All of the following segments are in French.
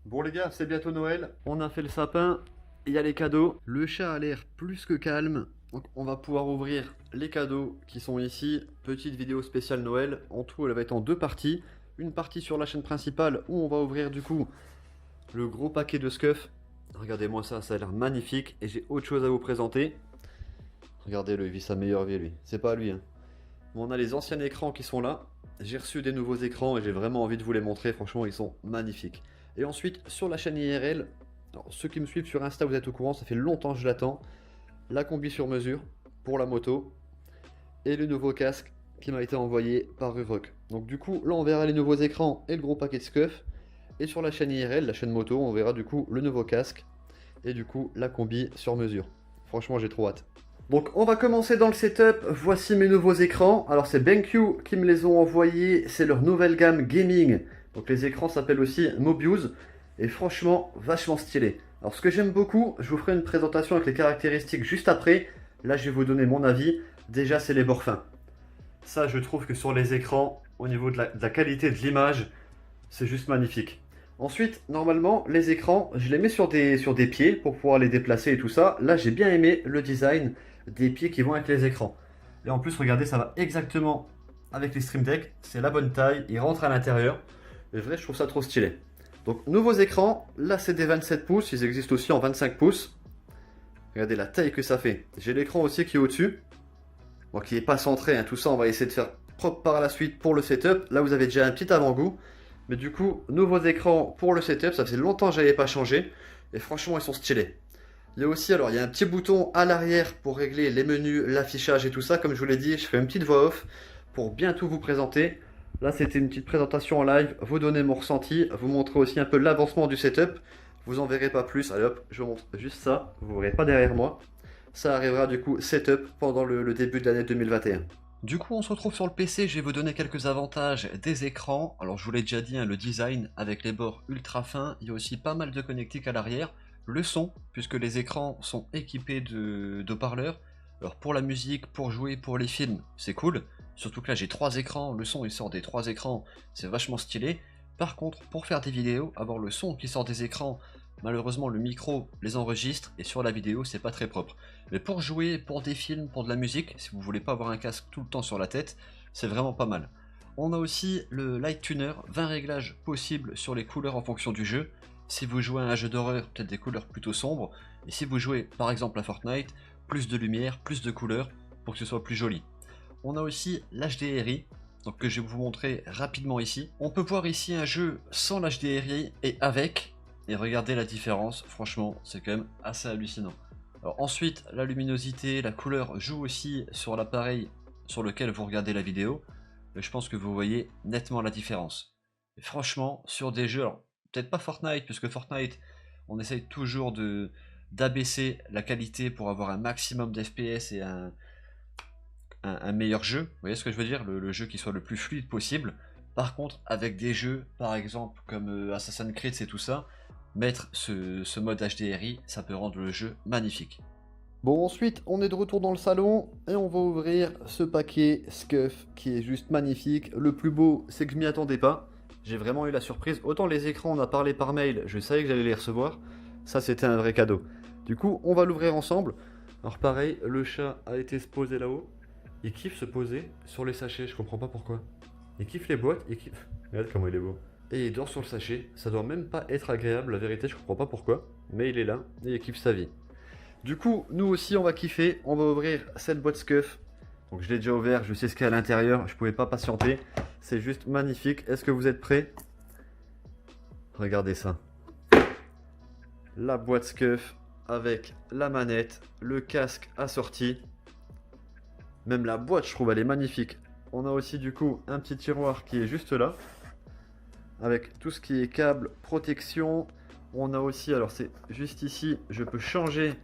Bon les gars, c'est bientôt Noël, on a fait le sapin, il y a les cadeaux. Le chat a l'air plus que calme, donc on va pouvoir ouvrir les cadeaux qui sont ici. Petite vidéo spéciale Noël, en tout elle va être en deux parties. Une partie sur la chaîne principale où on va ouvrir du coup le gros paquet de Scuf. Regardez-moi ça, ça a l'air magnifique et j'ai autre chose à vous présenter. Regardez-le, il vit sa meilleure vie lui, c'est pas à lui hein. On a les anciens écrans qui sont là. J'ai reçu des nouveaux écrans et j'ai vraiment envie de vous les montrer. Franchement, ils sont magnifiques. Et ensuite, sur la chaîne IRL, alors, ceux qui me suivent sur Insta, vous êtes au courant, ça fait longtemps que je l'attends. La combi sur mesure pour la moto et le nouveau casque qui m'a été envoyé par Ruroc. Donc du coup, là on verra les nouveaux écrans et le gros paquet de Scuf. Et sur la chaîne IRL, la chaîne moto, on verra du coup le nouveau casque et du coup la combi sur mesure. Franchement, j'ai trop hâte. Donc on va commencer dans le setup, voici mes nouveaux écrans. Alors c'est BenQ qui me les ont envoyés, c'est leur nouvelle gamme gaming. Donc les écrans s'appellent aussi Mobius et franchement vachement stylé. Alors ce que j'aime beaucoup, je vous ferai une présentation avec les caractéristiques juste après. Là je vais vous donner mon avis. Déjà c'est les bords fins. Ça je trouve que sur les écrans, au niveau de la qualité de l'image, c'est juste magnifique. Ensuite, normalement, les écrans, je les mets sur des pieds pour pouvoir les déplacer et tout ça. Là, j'ai bien aimé le design des pieds qui vont avec les écrans. Et en plus, regardez, ça va exactement avec les Stream Deck. C'est la bonne taille, il rentre à l'intérieur. Et vrai, je trouve ça trop stylé. Donc, nouveaux écrans. Là, c'est des 27 pouces. Ils existent aussi en 25 pouces. Regardez la taille que ça fait. J'ai l'écran aussi qui est au-dessus. Bon, qui n'est pas centré, hein. Tout ça, on va essayer de faire propre par la suite pour le setup. Là, vous avez déjà un petit avant-goût. Mais du coup, nouveaux écrans pour le setup, ça faisait longtemps que je n'avais pas changé. Et franchement, ils sont stylés. Il y a aussi, alors, il y a un petit bouton à l'arrière pour régler les menus, l'affichage et tout ça. Comme je vous l'ai dit, je fais une petite voix off pour bien tout vous présenter. Là, c'était une petite présentation en live, vous donner mon ressenti, vous montrer aussi un peu l'avancement du setup. Vous en verrez pas plus. Allez hop, je vous montre juste ça. Vous ne verrez pas derrière moi. Ça arrivera du coup setup pendant le début de l'année 2021. Du coup, on se retrouve sur le PC, je vais vous donner quelques avantages des écrans. Alors, je vous l'ai déjà dit, hein, le design avec les bords ultra fins, il y a aussi pas mal de connectiques à l'arrière. Le son, puisque les écrans sont équipés d'haut-parleurs. Alors, pour la musique, pour jouer, pour les films, c'est cool. Surtout que là, j'ai trois écrans, le son il sort des trois écrans, c'est vachement stylé. Par contre, pour faire des vidéos, avoir le son qui sort des écrans, malheureusement le micro les enregistre et sur la vidéo c'est pas très propre. Mais pour jouer, pour des films, pour de la musique, si vous voulez pas avoir un casque tout le temps sur la tête, c'est vraiment pas mal. On a aussi le Light Tuner, 20 réglages possibles sur les couleurs en fonction du jeu. Si vous jouez à un jeu d'horreur, peut-être des couleurs plutôt sombres. Et si vous jouez par exemple à Fortnite, plus de lumière, plus de couleurs pour que ce soit plus joli. On a aussi l'HDRI, donc que je vais vous montrer rapidement ici. On peut voir ici un jeu sans l'HDRI et avec, et regardez la différence, franchement c'est quand même assez hallucinant. Alors ensuite, la luminosité, la couleur joue aussi sur l'appareil sur lequel vous regardez la vidéo. Et je pense que vous voyez nettement la différence. Et franchement, sur des jeux, alors peut-être pas Fortnite, puisque Fortnite, on essaye toujours d'abaisser la qualité pour avoir un maximum d'FPS et un meilleur jeu. Vous voyez ce que je veux dire, le jeu qui soit le plus fluide possible. Par contre, avec des jeux, par exemple, comme Assassin's Creed et tout ça, mettre ce mode HDRI, ça peut rendre le jeu magnifique. Bon, ensuite, on est de retour dans le salon et on va ouvrir ce paquet Scuf qui est juste magnifique. Le plus beau, c'est que je m'y attendais pas. J'ai vraiment eu la surprise. Autant les écrans, on a parlé par mail, je savais que j'allais les recevoir. Ça, c'était un vrai cadeau. Du coup, on va l'ouvrir ensemble. Alors pareil, le chat a été se poser là-haut. Il kiffe se poser sur les sachets, je comprends pas pourquoi. Il kiffe les boîtes, il kiffe... Regarde comment il est beau. Et il dort sur le sachet, ça doit même pas être agréable, la vérité, je comprends pas pourquoi. Mais il est là, et il kiffe sa vie. Du coup, nous aussi on va kiffer, on va ouvrir cette boîte Scuf. Donc je l'ai déjà ouvert, je sais ce qu'il y a à l'intérieur, je pouvais pas patienter. C'est juste magnifique, est-ce que vous êtes prêts? Regardez ça. La boîte Scuf avec la manette, le casque assorti. Même la boîte, je trouve, elle est magnifique. On a aussi du coup un petit tiroir qui est juste là. Avec tout ce qui est câble, protection. On a aussi, alors c'est juste ici, je peux changer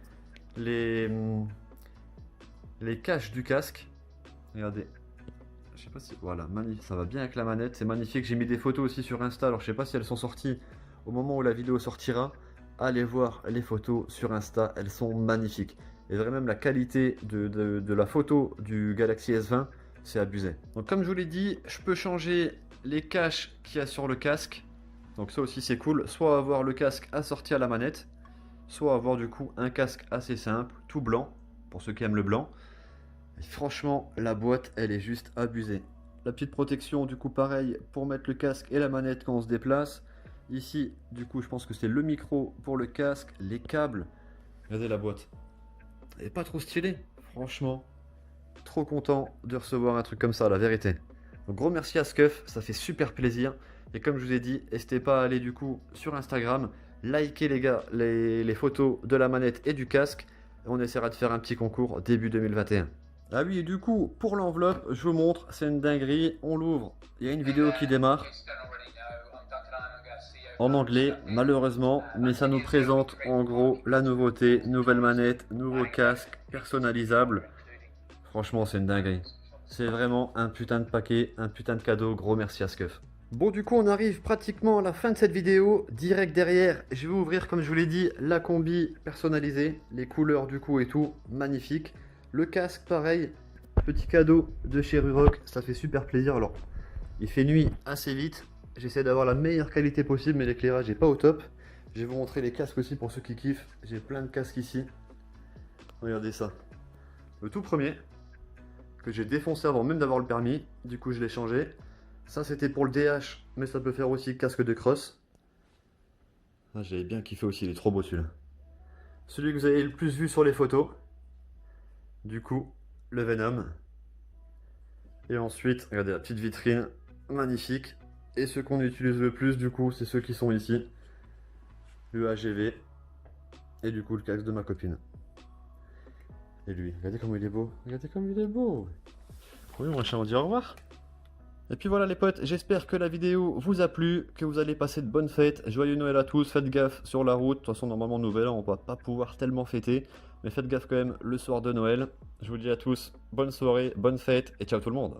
les caches du casque. Regardez. Je sais pas si... Voilà, magnifique. Ça va bien avec la manette. C'est magnifique. J'ai mis des photos aussi sur Insta. Alors je sais pas si elles sont sorties au moment où la vidéo sortira. Allez voir les photos sur Insta. Elles sont magnifiques. Et vraiment même la qualité de la photo du Galaxy S20, c'est abusé. Donc comme je vous l'ai dit, je peux changer les caches qu'il y a sur le casque. Donc ça aussi c'est cool, soit avoir le casque assorti à la manette, soit avoir du coup un casque assez simple, tout blanc, pour ceux qui aiment le blanc. Et franchement, la boîte, elle est juste abusée. La petite protection, du coup, pareil, pour mettre le casque et la manette quand on se déplace. Ici, du coup, je pense que c'est le micro pour le casque, les câbles. Regardez la boîte. Elle est pas trop stylée, franchement. Trop content de recevoir un truc comme ça, la vérité. Donc, gros merci à Scuf, ça fait super plaisir. Et comme je vous ai dit, n'hésitez pas à aller du coup sur Instagram, liker les gars les photos de la manette et du casque. Et on essaiera de faire un petit concours début 2021. Ah oui, et du coup, pour l'enveloppe, je vous montre, c'est une dinguerie. On l'ouvre, il y a une vidéo qui démarre en anglais, malheureusement, mais ça nous présente en gros la nouveauté, nouvelle manette, nouveau casque, personnalisable. Franchement, c'est une dinguerie. C'est vraiment un putain de paquet, un putain de cadeau. Gros merci à Scuf. Bon, du coup, on arrive pratiquement à la fin de cette vidéo. Direct derrière, je vais ouvrir, comme je vous l'ai dit, la combi personnalisée. Les couleurs du coup et tout, magnifique. Le casque, pareil. Petit cadeau de chez Ruroc, ça fait super plaisir. Alors, il fait nuit assez vite. J'essaie d'avoir la meilleure qualité possible, mais l'éclairage n'est pas au top. Je vais vous montrer les casques aussi pour ceux qui kiffent. J'ai plein de casques ici. Regardez ça. Le tout premier, que j'ai défoncé avant même d'avoir le permis. Du coup, je l'ai changé. Ça, c'était pour le DH, mais ça peut faire aussi casque de cross. Ah, j'avais bien kiffé aussi, il est trop beau celui-là. Celui que vous avez le plus vu sur les photos. Du coup, le Venom. Et ensuite, regardez la petite vitrine, magnifique. Et ceux qu'on utilise le plus, du coup, c'est ceux qui sont ici. Le AGV. Et du coup, le casque de ma copine. Et lui, regardez comme il est beau. Regardez comme il est beau. Oui, mon chat, on dit au revoir. Et puis voilà les potes, j'espère que la vidéo vous a plu, que vous allez passer de bonnes fêtes. Joyeux Noël à tous, faites gaffe sur la route. De toute façon, normalement, Nouvel An, on va pas pouvoir tellement fêter. Mais faites gaffe quand même le soir de Noël. Je vous dis à tous, bonne soirée, bonne fête et ciao tout le monde.